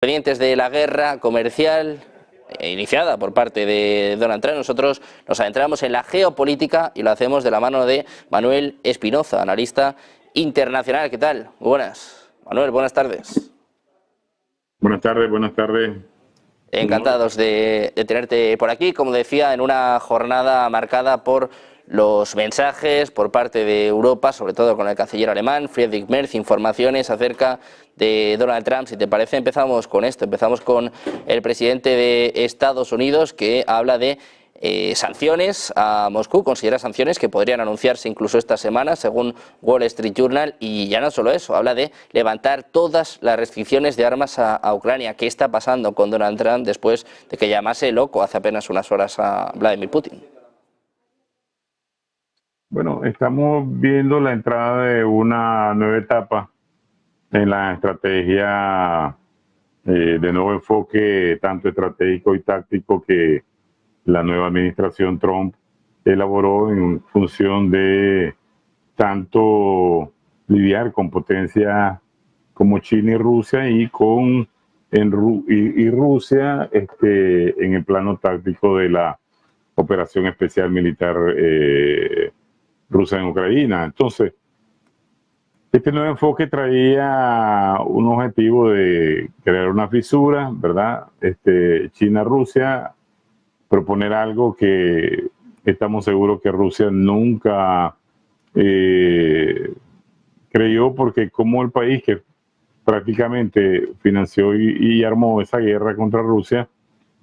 Pendientes de la guerra comercial iniciada por parte de Donald Trump, nosotros nos adentramos en la geopolítica y lo hacemos de la mano de Manuel Espinoza, analista internacional. ¿Qué tal? Muy buenas. Manuel, buenas tardes. Buenas tardes, buenas tardes. Encantados de tenerte por aquí, como decía, en una jornada marcada por los mensajes por parte de Europa, sobre todo con el canciller alemán, Friedrich Merz, informaciones acerca de Donald Trump. Si te parece, empezamos con esto. Empezamos con el presidente de Estados Unidos, que habla de sanciones a Moscú, considera sanciones que podrían anunciarse incluso esta semana, según Wall Street Journal, y ya no solo eso, habla de levantar todas las restricciones de armas a Ucrania. ¿Qué está pasando con Donald Trump después de que llamase loco hace apenas unas horas a Vladimir Putin? Bueno, estamos viendo la entrada de una nueva etapa en la estrategia de nuevo enfoque, tanto estratégico y táctico, que la nueva administración Trump elaboró en función de tanto lidiar con potencias como China y Rusia y con Rusia en el plano táctico de la operación especial militar rusa en Ucrania. Entonces, este nuevo enfoque traía un objetivo de crear una fisura, ¿verdad? China-Rusia, proponer algo que estamos seguros que Rusia nunca creyó, porque como el país que prácticamente financió y armó esa guerra contra Rusia,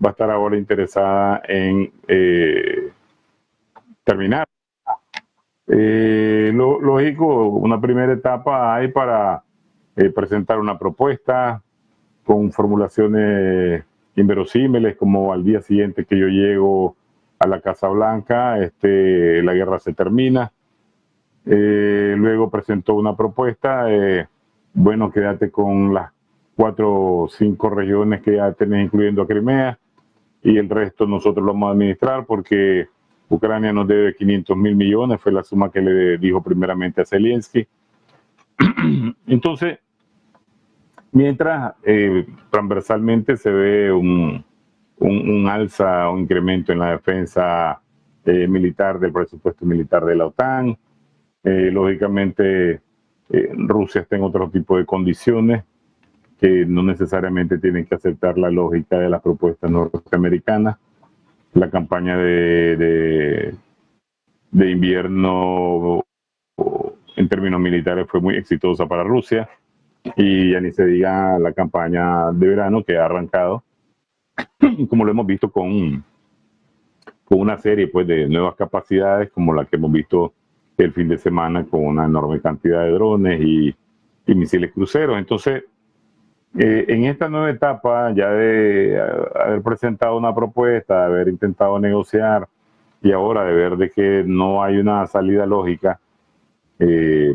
va a estar ahora interesada en terminar. Lógico, una primera etapa hay para presentar una propuesta con formulaciones inverosímiles, como al día siguiente que yo llego a la Casa Blanca, la guerra se termina. Luego presentó una propuesta, bueno, quédate con las 4 o 5 regiones que ya tenés, incluyendo a Crimea, y el resto nosotros lo vamos a administrar porque Ucrania nos debe 500.000 millones, fue la suma que le dijo primeramente a Zelensky. Entonces, mientras transversalmente se ve un alza, un incremento en la defensa militar, del presupuesto militar de la OTAN, lógicamente Rusia está en otro tipo de condiciones que no necesariamente tienen que aceptar la lógica de las propuestas norteamericanas. La campaña de invierno en términos militares fue muy exitosa para Rusia, y ya ni se diga la campaña de verano que ha arrancado, como lo hemos visto con una serie pues de nuevas capacidades, como la que hemos visto el fin de semana con una enorme cantidad de drones y misiles cruceros. Entonces, en esta nueva etapa, ya de haber presentado una propuesta, de haber intentado negociar, y ahora de ver de que no hay una salida lógica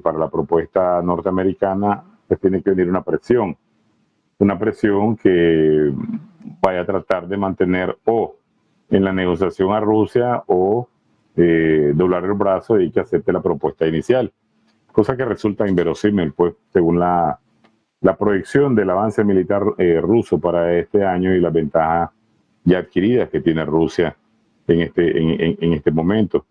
para la propuesta norteamericana, pues tiene que venir una presión que vaya a tratar de mantener o en la negociación a Rusia o doblar el brazo y que acepte la propuesta inicial, cosa que resulta inverosímil, pues, según la proyección del avance militar ruso para este año y las ventajas ya adquiridas que tiene Rusia en este momento.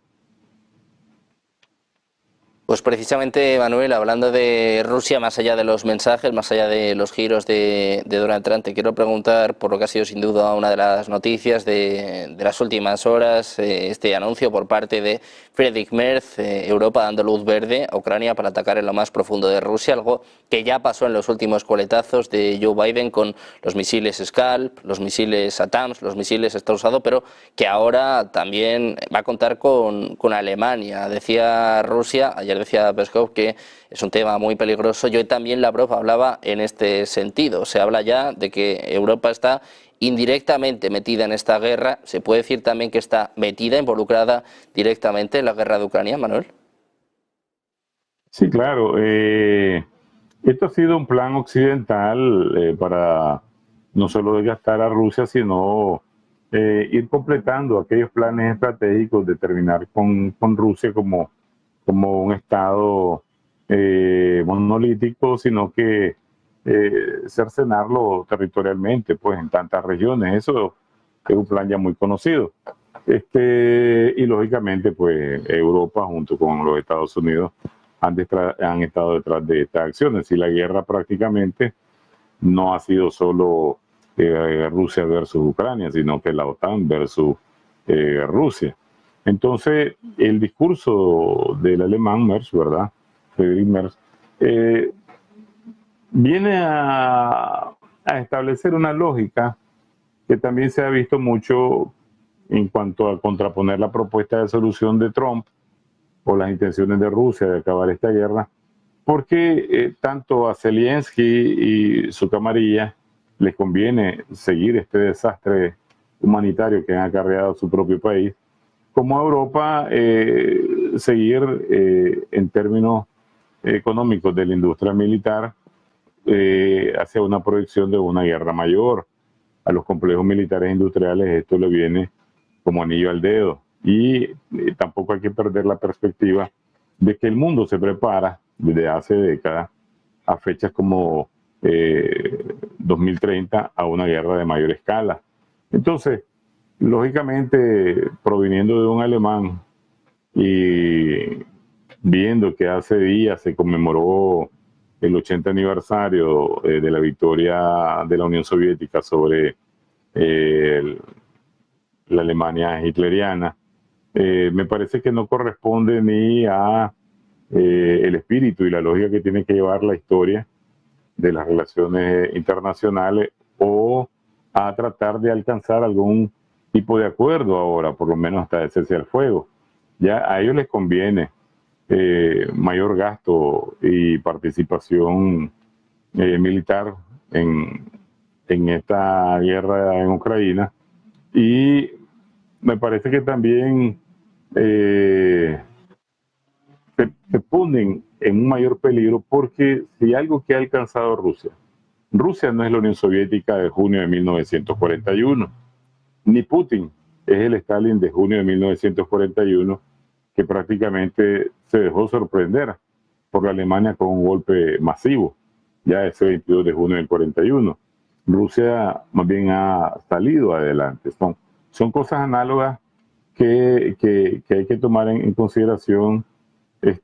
Pues precisamente, Manuel, hablando de Rusia, más allá de los mensajes, más allá de los giros de Donald Trump, te quiero preguntar por lo que ha sido sin duda una de las noticias de las últimas horas, este anuncio por parte de Friedrich Merz, Europa dando luz verde a Ucrania para atacar en lo más profundo de Rusia, algo que ya pasó en los últimos coletazos de Joe Biden con los misiles Scalp, los misiles ATACMS, los misiles Strauss, pero que ahora también va a contar con Alemania. Decía Rusia, ayer decía Peskov que es un tema muy peligroso. Yo también Lavrov hablaba en este sentido. Se habla ya de que Europa está indirectamente metida en esta guerra. ¿Se puede decir también que está metida, involucrada directamente en la guerra de Ucrania, Manuel? Sí, claro. Esto ha sido un plan occidental para no solo desgastar a Rusia, sino ir completando aquellos planes estratégicos de terminar con Rusia como un Estado monolítico, sino que cercenarlo territorialmente, pues en tantas regiones. Eso es un plan ya muy conocido. Y lógicamente, pues Europa junto con los Estados Unidos han estado detrás de estas acciones, y la guerra prácticamente no ha sido solo Rusia versus Ucrania, sino que la OTAN versus Rusia. Entonces, el discurso del alemán Merz, ¿verdad? Friedrich Merz, viene a establecer una lógica que también se ha visto mucho en cuanto a contraponer la propuesta de solución de Trump o las intenciones de Rusia de acabar esta guerra, porque tanto a Zelensky y su camarilla les conviene seguir este desastre humanitario que han acarreado su propio país, como a Europa seguir en términos económicos de la industria militar hacia una proyección de una guerra mayor. A los complejos militares industriales esto le viene como anillo al dedo, y tampoco hay que perder la perspectiva de que el mundo se prepara desde hace décadas a fechas como 2030 a una guerra de mayor escala. Entonces, lógicamente, proviniendo de un alemán y viendo que hace días se conmemoró el 80 aniversario de la victoria de la Unión Soviética sobre la Alemania hitleriana, me parece que no corresponde ni a el espíritu y la lógica que tiene que llevar la historia de las relaciones internacionales, o a tratar de alcanzar algún tipo de acuerdo ahora, por lo menos hasta el cese al fuego. Ya a ellos les conviene mayor gasto y participación militar en esta guerra en Ucrania, y me parece que también se ponen en un mayor peligro, porque si algo que ha alcanzado Rusia, Rusia no es la Unión Soviética de junio de 1941, ni Putin es el Stalin de junio de 1941, que prácticamente se dejó sorprender por la Alemania con un golpe masivo, ya ese 22 de junio del 41. Rusia más bien ha salido adelante. Son cosas análogas que hay que tomar en consideración,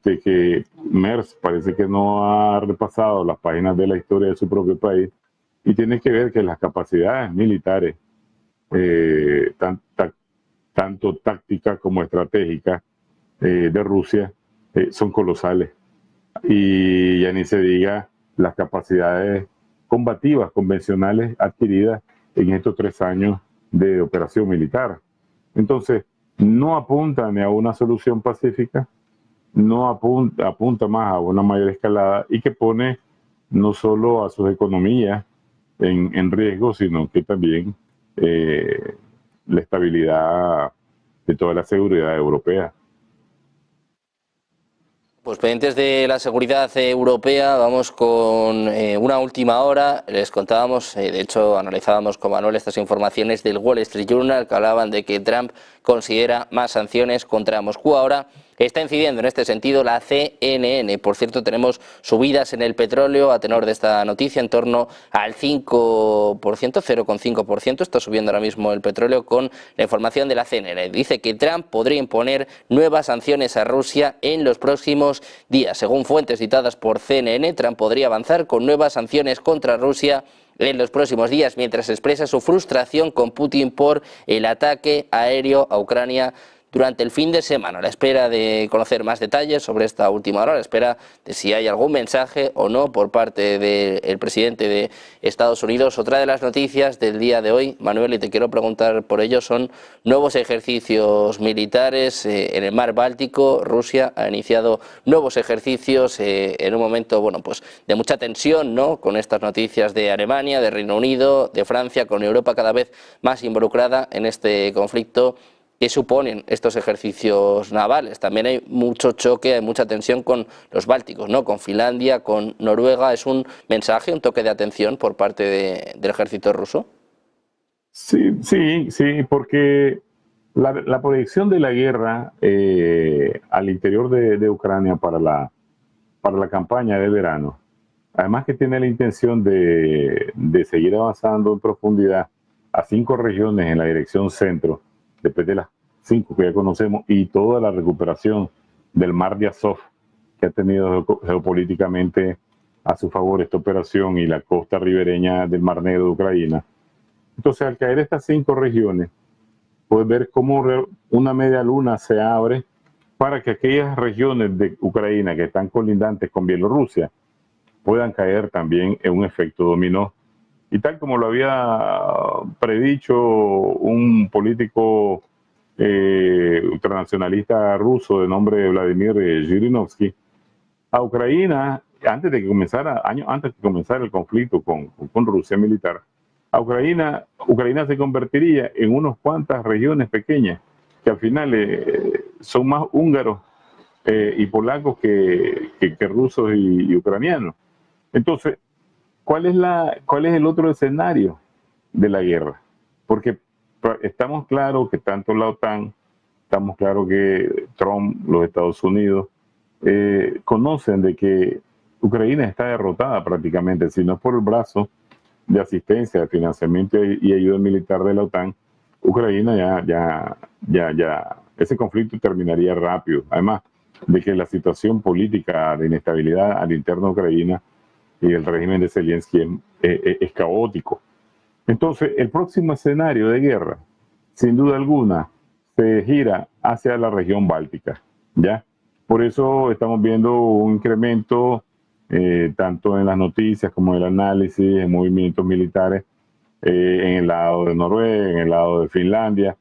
que Merz parece que no ha repasado las páginas de la historia de su propio país, y tiene que ver que las capacidades militares, tanto tácticas como estratégicas, de Rusia son colosales, y ya ni se diga las capacidades combativas convencionales adquiridas en estos 3 años de operación militar. Entonces, no apunta ni a una solución pacífica, no apunta más a una mayor escalada, y que pone no solo a sus economías en riesgo, sino que también la estabilidad de toda la seguridad europea. Pues pendientes de la seguridad europea, vamos con una última hora. Les contábamos, de hecho analizábamos con Manuel estas informaciones del Wall Street Journal, que hablaban de que Trump considera más sanciones contra Moscú. Ahora está incidiendo en este sentido la CNN. Por cierto, tenemos subidas en el petróleo a tenor de esta noticia en torno al 5%, 0,5%. Está subiendo ahora mismo el petróleo con la información de la CNN. Dice que Trump podría imponer nuevas sanciones a Rusia en los próximos días. Según fuentes citadas por CNN, Trump podría avanzar con nuevas sanciones contra Rusia en los próximos días, mientras expresa su frustración con Putin por el ataque aéreo a Ucrania durante el fin de semana, a la espera de conocer más detalles sobre esta última hora, a la espera de si hay algún mensaje o no por parte del presidente de Estados Unidos. Otra de las noticias del día de hoy, Manuel, y te quiero preguntar por ello, son nuevos ejercicios militares en el mar Báltico. Rusia ha iniciado nuevos ejercicios en un momento, bueno, pues de mucha tensión, ¿no?, con estas noticias de Alemania, de Reino Unido, de Francia, con Europa cada vez más involucrada en este conflicto. ¿Qué suponen estos ejercicios navales? También hay mucho choque, hay mucha tensión con los bálticos, ¿no?, con Finlandia, con Noruega. ¿Es un mensaje, un toque de atención por parte del ejército ruso? Sí, sí, sí, porque la proyección de la guerra al interior de Ucrania para la campaña de verano además que tiene la intención de seguir avanzando en profundidad a 5 regiones en la dirección centro, después de las 5 que ya conocemos, y toda la recuperación del mar de Azov, que ha tenido geopolíticamente a su favor esta operación, y la costa ribereña del Mar Negro de Ucrania. Entonces, al caer estas 5 regiones, puedes ver cómo una media luna se abre para que aquellas regiones de Ucrania que están colindantes con Bielorrusia puedan caer también en un efecto dominó. Y tal como lo había predicho un político ultranacionalista ruso de nombre Vladimir Zhirinovsky, a Ucrania, antes de que comenzara, años antes de comenzar el conflicto con Rusia militar, a Ucrania se convertiría en unas cuantas regiones pequeñas que al final son más húngaros y polacos que rusos y ucranianos. Entonces, ¿cuál es el otro escenario de la guerra? Porque estamos claros que tanto la OTAN, estamos claros que Trump, los Estados Unidos, conocen de que Ucrania está derrotada prácticamente, si no es por el brazo de asistencia, de financiamiento y ayuda militar de la OTAN. Ucrania ese conflicto terminaría rápido. Además de que la situación política de inestabilidad al interno de Ucrania y el régimen de Zelensky es caótico. Entonces, el próximo escenario de guerra, sin duda alguna, se gira hacia la región báltica, ¿ya? Por eso estamos viendo un incremento tanto en las noticias como en el análisis, en movimientos militares en el lado de Noruega, en el lado de Finlandia.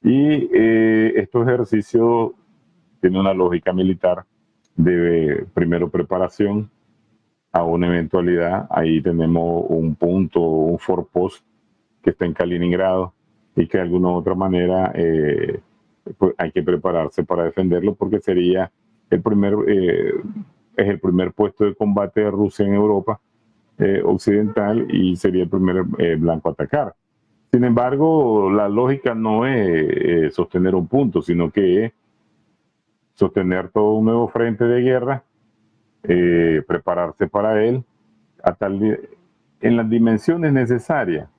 Y estos ejercicios tienen una lógica militar de primero preparación a una eventualidad. Ahí tenemos un punto, un forpost que está en Kaliningrado y que de alguna u otra manera pues hay que prepararse para defenderlo, porque sería es el primer puesto de combate de Rusia en Europa occidental y sería el primer blanco a atacar. Sin embargo, la lógica no es sostener un punto, sino que es sostener todo un nuevo frente de guerra, prepararse para él en las dimensiones necesarias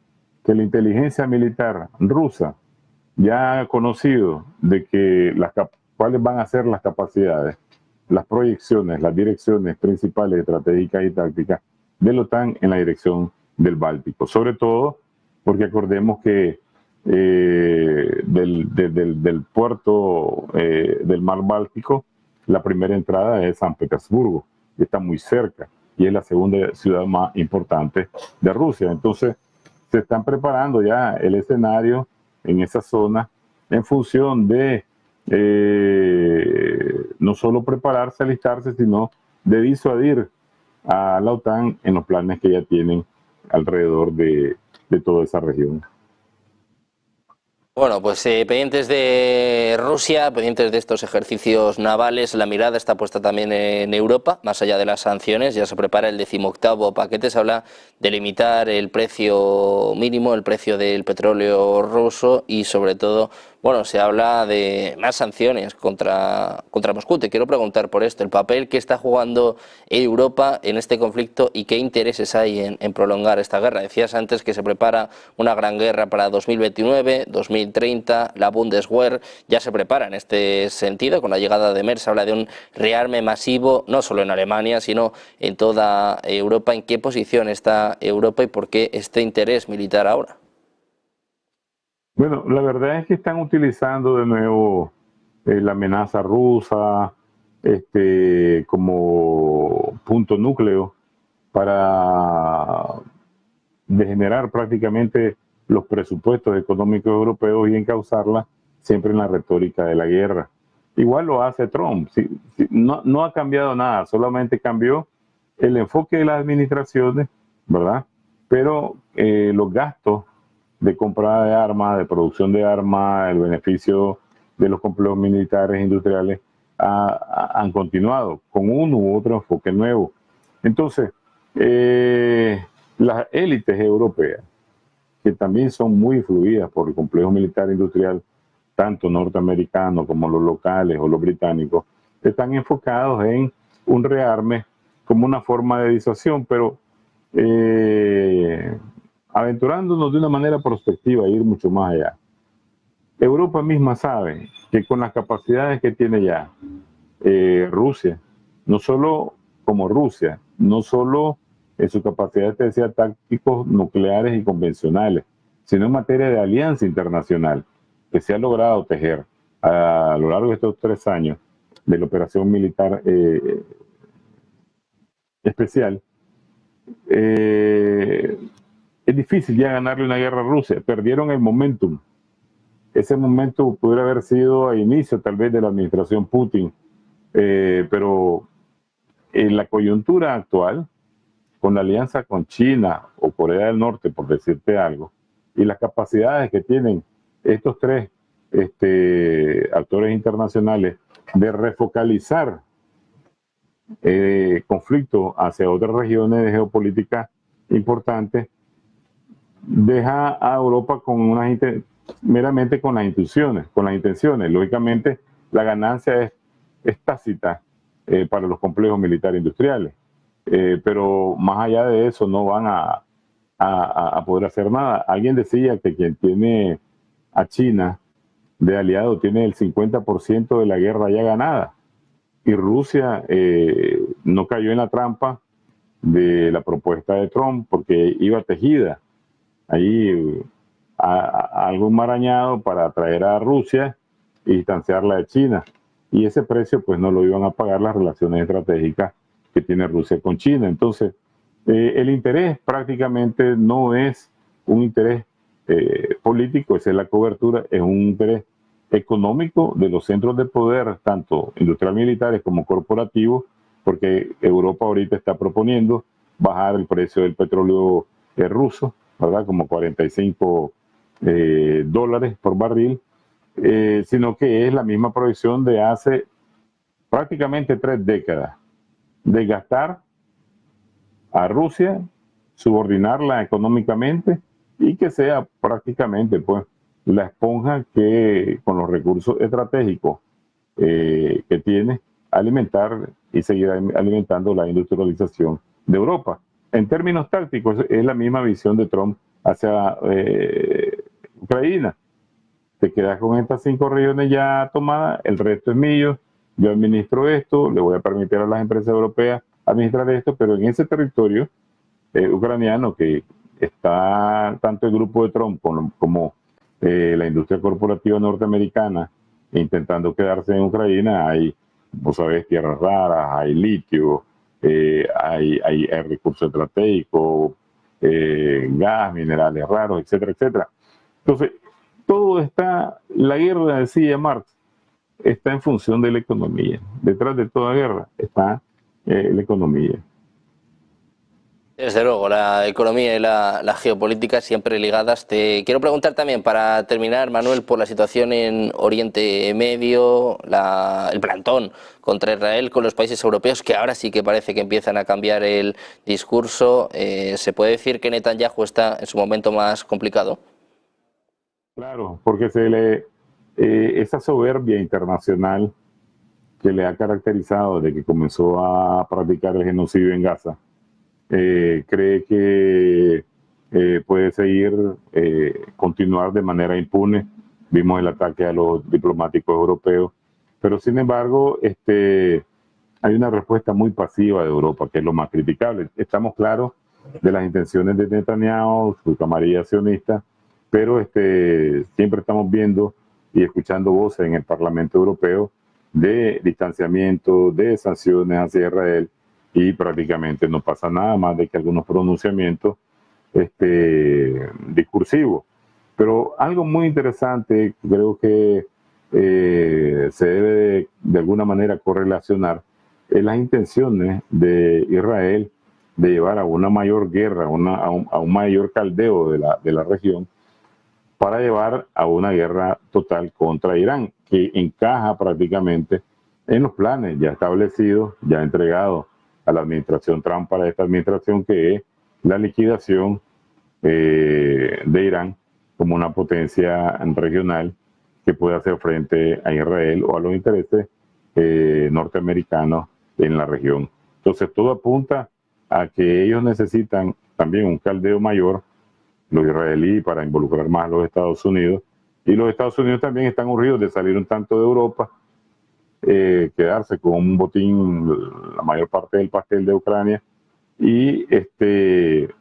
que la inteligencia militar rusa ya ha conocido de que cuáles van a ser las capacidades, las proyecciones, las direcciones principales, estratégicas y tácticas de la OTAN en la dirección del Báltico. Sobre todo porque acordemos que del puerto del mar Báltico, la primera entrada es San Petersburgo, y está muy cerca, y es la segunda ciudad más importante de Rusia. Entonces, se están preparando ya el escenario en esa zona en función de no solo prepararse, alistarse, sino de disuadir a la OTAN en los planes que ya tienen alrededor de toda esa región. Bueno, pues pendientes de Rusia, pendientes de estos ejercicios navales, la mirada está puesta también en Europa, más allá de las sanciones. Ya se prepara el 18º paquete, se habla de limitar el precio mínimo, el precio del petróleo ruso, y sobre todo, bueno, se habla de más sanciones contra Moscú. Te quiero preguntar por esto, el papel que está jugando Europa en este conflicto y qué intereses hay en prolongar esta guerra. Decías antes que se prepara una gran guerra para 2029, 2030, la Bundeswehr ya se prepara en este sentido. Con la llegada de Merz se habla de un rearme masivo, no solo en Alemania, sino en toda Europa. ¿En qué posición está Europa y por qué este interés militar ahora? Bueno, la verdad es que están utilizando de nuevo la amenaza rusa como punto núcleo para degenerar prácticamente los presupuestos económicos europeos y encauzarla siempre en la retórica de la guerra. Igual lo hace Trump, no ha cambiado nada, solamente cambió el enfoque de las administraciones, ¿verdad? Pero los gastos de comprada de armas, de producción de armas, el beneficio de los complejos militares e industriales han continuado con uno u otro enfoque nuevo. Entonces, las élites europeas, que también son muy influidas por el complejo militar industrial, tanto norteamericano como los locales o los británicos, están enfocados en un rearme como una forma de disuasión, pero aventurándonos de una manera prospectiva, ir mucho más allá. Europa misma sabe que con las capacidades que tiene ya Rusia, no solo como Rusia, no solo en su capacidad, te decía, tácticos nucleares y convencionales, sino en materia de alianza internacional que se ha logrado tejer a lo largo de estos 3 años de la operación militar especial. Es difícil ya ganarle una guerra a Rusia. Perdieron el momentum. Ese momento pudiera haber sido a inicio tal vez de la administración Putin, pero en la coyuntura actual, con la alianza con China o Corea del Norte, por decirte algo, y las capacidades que tienen estos 3 actores internacionales de refocalizar conflictos hacia otras regiones de geopolítica importantes, deja a Europa con unas meramente con las intenciones. Lógicamente, la ganancia es tácita para los complejos militares industriales, pero más allá de eso no van a poder hacer nada. Alguien decía que quien tiene a China de aliado tiene el 50% de la guerra ya ganada, y Rusia no cayó en la trampa de la propuesta de Trump porque iba tejida ahí algo enmarañado para atraer a Rusia y distanciarla de China, y ese precio pues no lo iban a pagar las relaciones estratégicas que tiene Rusia con China. Entonces el interés prácticamente no es un interés político, esa es la cobertura, es un interés económico de los centros de poder, tanto industrial militares como corporativos, porque Europa ahorita está proponiendo bajar el precio del petróleo ruso, ¿verdad? Como 45 dólares por barril, sino que es la misma proyección de hace prácticamente 3 décadas, de gastar a Rusia, subordinarla económicamente y que sea prácticamente pues la esponja que con los recursos estratégicos que tiene alimentar y seguir alimentando la industrialización de Europa. En términos tácticos es la misma visión de Trump hacia Ucrania. Te quedas con estas 5 regiones ya tomadas, el resto es mío, yo administro esto, le voy a permitir a las empresas europeas administrar esto, pero en ese territorio ucraniano, que está tanto el grupo de Trump como la industria corporativa norteamericana intentando quedarse en Ucrania, hay, vos sabés, tierras raras, hay litio, hay recursos estratégicos, gas, minerales raros, etcétera, etcétera. Entonces, todo está, la guerra, decía Marx, está en función de la economía. Detrás de toda guerra está la economía. Desde luego, la economía y la geopolítica siempre ligadas. Te quiero preguntar también, para terminar, Manuel, por la situación en Oriente Medio, el plantón contra Israel con los países europeos, que ahora sí que parece que empiezan a cambiar el discurso. ¿Se puede decir que Netanyahu está en su momento más complicado? Claro, porque esa soberbia internacional que le ha caracterizado desde que comenzó a practicar el genocidio en Gaza, cree que puede seguir, continuar de manera impune. Vimos el ataque a los diplomáticos europeos, pero sin embargo hay una respuesta muy pasiva de Europa, que es lo más criticable. Estamos claros de las intenciones de Netanyahu, su camarilla sionista, pero siempre estamos viendo y escuchando voces en el Parlamento Europeo de distanciamiento, de sanciones hacia Israel, y prácticamente no pasa nada más de que algunos pronunciamientos discursivos. Pero algo muy interesante, creo que se debe de alguna manera correlacionar, es las intenciones de Israel de llevar a una mayor guerra, a un mayor caldeo de la región, para llevar a una guerra total contra Irán, que encaja prácticamente en los planes ya establecidos, ya entregados a la administración Trump para esta administración, que es la liquidación de Irán como una potencia regional que puede hacer frente a Israel o a los intereses norteamericanos en la región. Entonces todo apunta a que ellos necesitan también un caldeo mayor, los israelíes, para involucrar más a los Estados Unidos, y los Estados Unidos también están urgidos de salir un tanto de Europa, quedarse con un botín, la mayor parte del pastel de Ucrania, y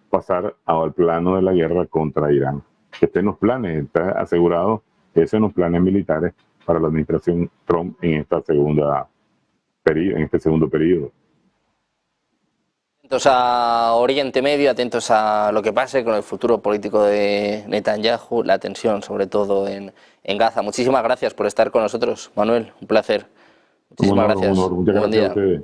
pasar al plano de la guerra contra Irán. Que esté en los planes, está asegurado eso en los planes militares para la administración Trump en este segundo periodo. Atentos a Oriente Medio, atentos a lo que pase con el futuro político de Netanyahu, la tensión sobre todo en Gaza. Muchísimas gracias por estar con nosotros, Manuel, un placer. Muchísimas gracias. Muchas gracias a ustedes.